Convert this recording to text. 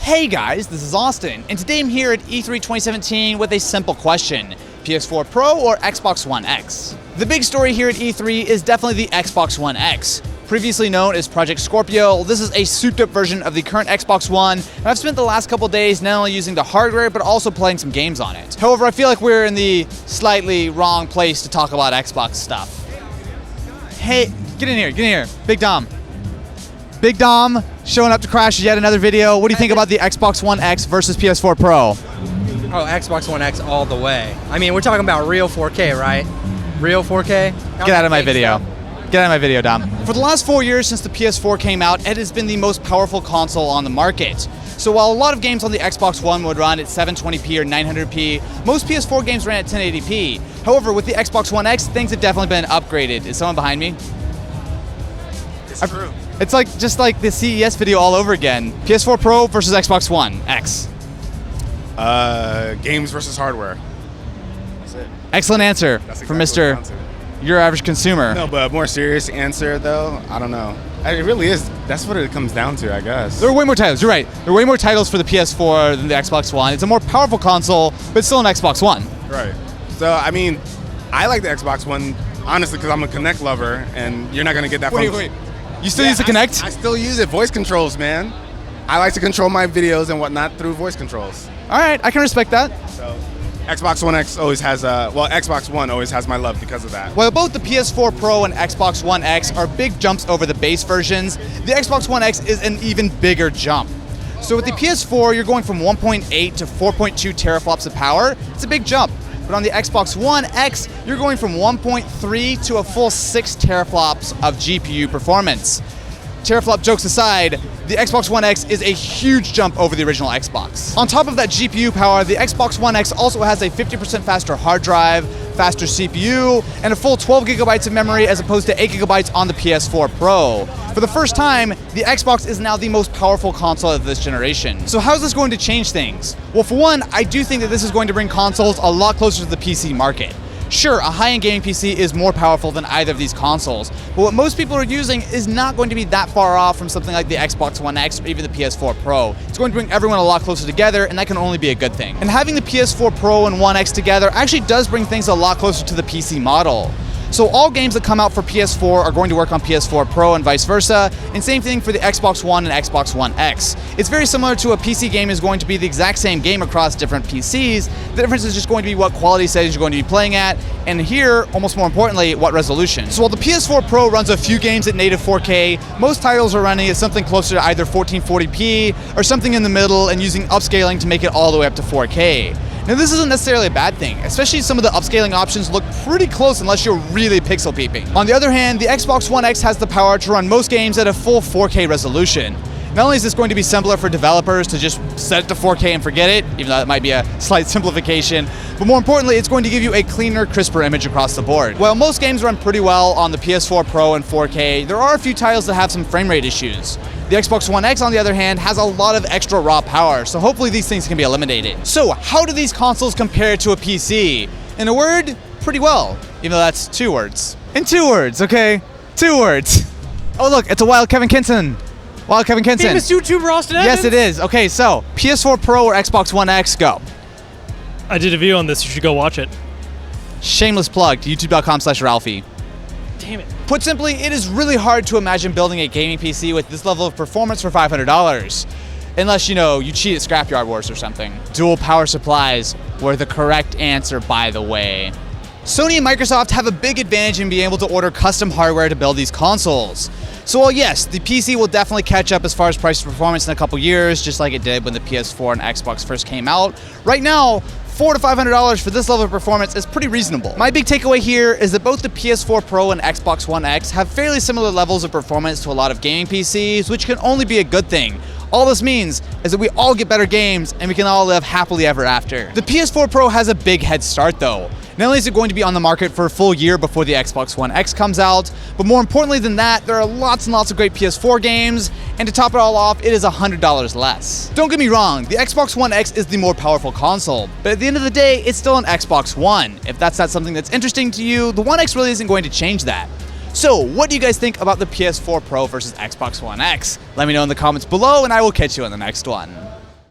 Hey guys, this is Austin, and today I'm here at E3 2017 with a simple question. PS4 Pro or Xbox One X? The big story here at E3 is definitely the Xbox One X. Previously known as Project Scorpio, this is a souped-up version of the current Xbox One, and I've spent the last couple days not only using the hardware, but also playing some games on it. However, I feel like we're in the slightly wrong place to talk about Xbox stuff. Hey, get in here, Big Dom. Big Dom showing up to crash yet another video. What do you think about the Xbox One X versus PS4 Pro? Oh, Xbox One X all the way. I mean, we're talking about real 4K, right? Real 4K? Get out of my video. Get out of my video, Dom. For the last 4 years since the PS4 came out, it has been the most powerful console on the market. So while a lot of games on the Xbox One would run at 720p or 900p, most PS4 games ran at 1080p. However, with the Xbox One X, things have definitely been upgraded. Is someone behind me? It's true. It's like just like the CES video all over again. PS4 Pro versus Xbox One X. Games versus hardware. That's it. Excellent answer That's from exactly what it Mr. comes to. Your average consumer. No, but a more serious answer though, I don't know. It really is. That's what it comes down to, I guess. There are way more titles. You're right. There are way more titles for the PS4 than the Xbox One. It's a more powerful console, but still an Xbox One. Right. So I mean, I like the Xbox One honestly because I'm a Kinect lover, and you're not gonna get that. Wait. You still use the Kinect? I still use it. Voice controls, man. I like to control my videos and whatnot through voice controls. All right, I can respect that. So, Xbox One X always has Xbox One always has my love because of that. While both the PS4 Pro and Xbox One X are big jumps over the base versions, the Xbox One X is an even bigger jump. So with the PS4, you're going from 1.8 to 4.2 teraflops of power. It's a big jump. But on the Xbox One X, you're going from 1.3 to a full 6 teraflops of GPU performance. Teraflop jokes aside, the Xbox One X is a huge jump over the original Xbox. On top of that GPU power, the Xbox One X also has a 50% faster hard drive, faster CPU, and a full 12 gigabytes of memory as opposed to 8 gigabytes on the PS4 Pro. For the first time, the Xbox is now the most powerful console of this generation. So how is this going to change things? Well, for one, I do think that this is going to bring consoles a lot closer to the PC market. Sure, a high-end gaming PC is more powerful than either of these consoles, but what most people are using is not going to be that far off from something like the Xbox One X or even the PS4 Pro. It's going to bring everyone a lot closer together, and that can only be a good thing. And having the PS4 Pro and One X together actually does bring things a lot closer to the PC model. So all games that come out for PS4 are going to work on PS4 Pro and vice versa, and same thing for the Xbox One and Xbox One X. It's very similar to a PC game is going to be the exact same game across different PCs. The difference is just going to be what quality settings you're going to be playing at, and here, almost more importantly, what resolution. So while the PS4 Pro runs a few games at native 4K, most titles are running at something closer to either 1440p or something in the middle and using upscaling to make it all the way up to 4K. Now this isn't necessarily a bad thing, especially some of the upscaling options look pretty close unless you're really pixel peeping. On the other hand, the Xbox One X has the power to run most games at a full 4K resolution. Not only is this going to be simpler for developers to just set it to 4K and forget it, even though that might be a slight simplification, but more importantly, it's going to give you a cleaner, crisper image across the board. While most games run pretty well on the PS4 Pro and 4K, there are a few titles that have some frame rate issues. The Xbox One X, on the other hand, has a lot of extra raw power, so hopefully these things can be eliminated. So, how do these consoles compare to a PC? In a word, pretty well, even though that's 2 words. In 2 words, okay? 2 words. Oh look, it's a Wild Kevin Kinson. Wild Kevin Kinson. Famous YouTuber Austin Evans? Yes, it is. Okay, so, PS4 Pro or Xbox One X, go. I did a video on this, you should go watch it. Shameless plug to youtube.com/Ralphie. Damn it. Put simply, it is really hard to imagine building a gaming PC with this level of performance for $500. Unless, you cheat at Scrapyard Wars or something. Dual power supplies were the correct answer, by the way. Sony and Microsoft have a big advantage in being able to order custom hardware to build these consoles. So while yes, the PC will definitely catch up as far as price performance in a couple years, just like it did when the PS4 and Xbox first came out, right now, $400 to $500 for this level of performance is pretty reasonable. My big takeaway here is that both the PS4 Pro and Xbox One X have fairly similar levels of performance to a lot of gaming PCs, which can only be a good thing. All this means is that we all get better games and we can all live happily ever after. The PS4 Pro has a big head start though. Not only is it going to be on the market for a full year before the Xbox One X comes out, but more importantly than that, there are lots and lots of great PS4 games, and to top it all off, it is $100 less. Don't get me wrong, the Xbox One X is the more powerful console, but at the end of the day, it's still an Xbox One. If that's not something that's interesting to you, the One X really isn't going to change that. So, what do you guys think about the PS4 Pro versus Xbox One X? Let me know in the comments below, and I will catch you on the next one.